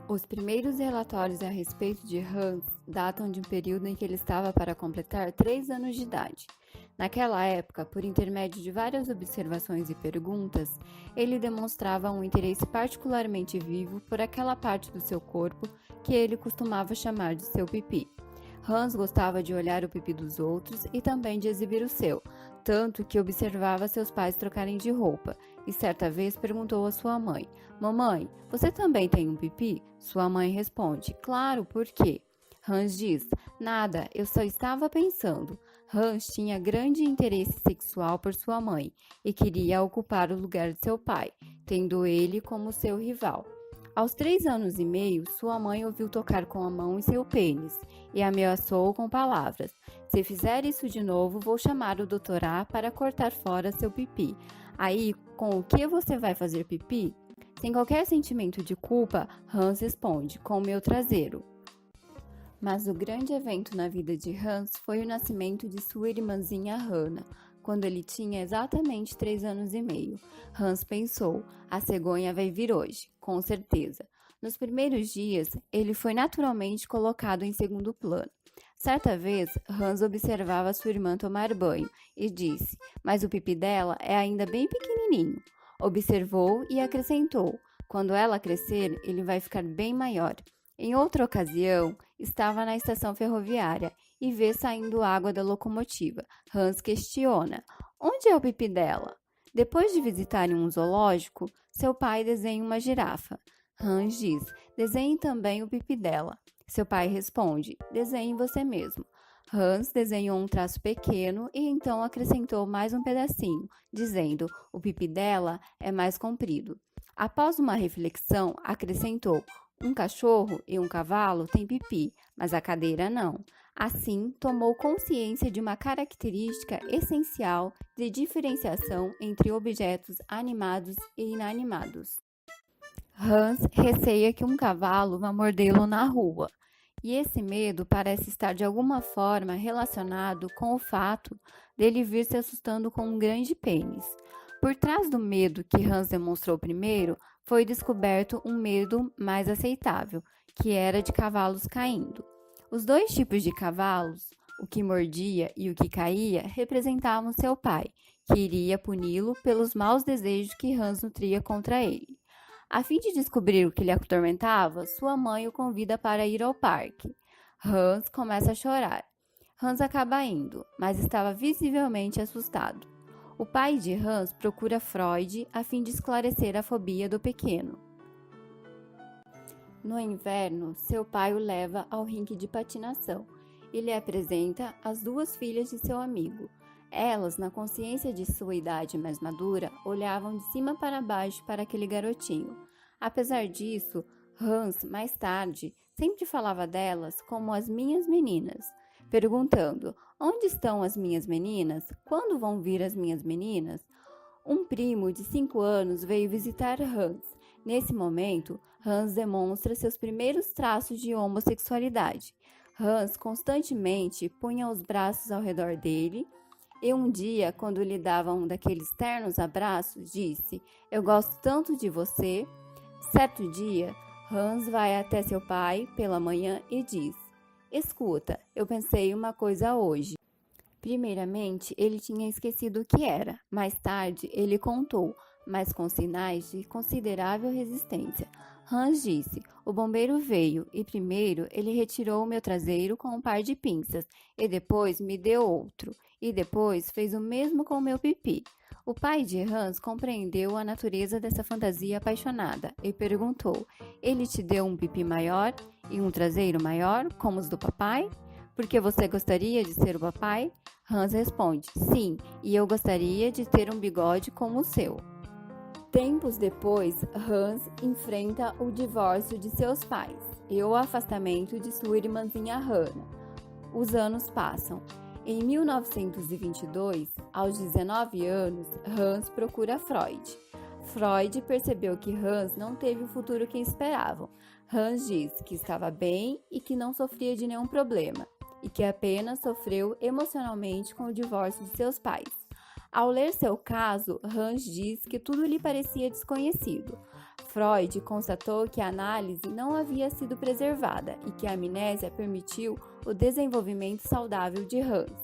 Os primeiros relatórios a respeito de Hans datam de um período em que ele estava para completar 3 anos de idade. Naquela época, por intermédio de várias observações e perguntas, ele demonstrava um interesse particularmente vivo por aquela parte do seu corpo que ele costumava chamar de seu pipi. Hans gostava de olhar o pipi dos outros e também de exibir o seu, tanto que observava seus pais trocarem de roupa, e certa vez perguntou à sua mãe: Mamãe, você também tem um pipi? Sua mãe responde: Claro, por quê? Hans diz: Nada, eu só estava pensando. Hans tinha grande interesse sexual por sua mãe e queria ocupar o lugar de seu pai, tendo ele como seu rival. Aos 3 anos e meio, sua mãe ouviu tocar com a mão em seu pênis e ameaçou com palavras: Se fizer isso de novo, vou chamar o Dr. A para cortar fora seu pipi. Aí, com o que você vai fazer pipi? Sem qualquer sentimento de culpa, Hans responde: Com o meu traseiro. Mas o grande evento na vida de Hans foi o nascimento de sua irmãzinha Hannah, quando ele tinha exatamente 3 anos e meio. Hans pensou: a cegonha vai vir hoje, com certeza. Nos primeiros dias, ele foi naturalmente colocado em segundo plano. Certa vez, Hans observava sua irmã tomar banho e disse: Mas o pipi dela é ainda bem pequenininho. Observou e acrescentou: Quando ela crescer, ele vai ficar bem maior. Em outra ocasião, estava na estação ferroviária e vê saindo água da locomotiva. Hans questiona: Onde é o pipi dela? Depois de visitarem um zoológico, seu pai desenha uma girafa. Hans diz: Desenhe também o pipi dela. Seu pai responde: Desenhe você mesmo. Hans desenhou um traço pequeno e então acrescentou mais um pedacinho, dizendo: O pipi dela é mais comprido. Após uma reflexão, acrescentou: Um cachorro e um cavalo têm pipi, mas a cadeira não. Assim, tomou consciência de uma característica essencial de diferenciação entre objetos animados e inanimados. Hans receia que um cavalo vá mordê-lo na rua, e esse medo parece estar de alguma forma relacionado com o fato dele vir se assustando com um grande pênis. Por trás do medo que Hans demonstrou primeiro, foi descoberto um medo mais aceitável, que era de cavalos caindo. Os dois tipos de cavalos, o que mordia e o que caía, representavam seu pai, que iria puni-lo pelos maus desejos que Hans nutria contra ele. A fim de descobrir o que lhe atormentava, sua mãe o convida para ir ao parque. Hans começa a chorar. Hans acaba indo, mas estava visivelmente assustado. O pai de Hans procura Freud a fim de esclarecer a fobia do pequeno. No inverno, seu pai o leva ao rinque de patinação e lhe apresenta as 2 filhas de seu amigo. Elas, na consciência de sua idade mais madura, olhavam de cima para baixo para aquele garotinho. Apesar disso, Hans, mais tarde, sempre falava delas como as minhas meninas, perguntando: Onde estão as minhas meninas? Quando vão vir as minhas meninas? Um primo de 5 anos veio visitar Hans. Nesse momento, Hans demonstra seus primeiros traços de homossexualidade. Hans constantemente punha os braços ao redor dele e um dia, quando lhe dava um daqueles ternos abraços, disse: Eu gosto tanto de você. Certo dia, Hans vai até seu pai pela manhã e diz: Escuta, eu pensei uma coisa hoje. Primeiramente, ele tinha esquecido o que era. Mais tarde, ele contou, mas com sinais de considerável resistência. Hans disse: O bombeiro veio e primeiro ele retirou o meu traseiro com um par de pinças e depois me deu outro e depois fez o mesmo com o meu pipi. O pai de Hans compreendeu a natureza dessa fantasia apaixonada e perguntou: Ele te deu um pipi maior e um traseiro maior, como os do papai? Porque você gostaria de ser o papai? Hans responde: Sim, e eu gostaria de ter um bigode como o seu. Tempos depois, Hans enfrenta o divórcio de seus pais e o afastamento de sua irmãzinha Hannah. Os anos passam. Em 1922, aos 19 anos, Hans procura Freud. Freud percebeu que Hans não teve o futuro que esperavam. Hans diz que estava bem e que não sofria de nenhum problema, e que apenas sofreu emocionalmente com o divórcio de seus pais. Ao ler seu caso, Hans diz que tudo lhe parecia desconhecido. Freud constatou que a análise não havia sido preservada e que a amnésia permitiu o desenvolvimento saudável de Hans.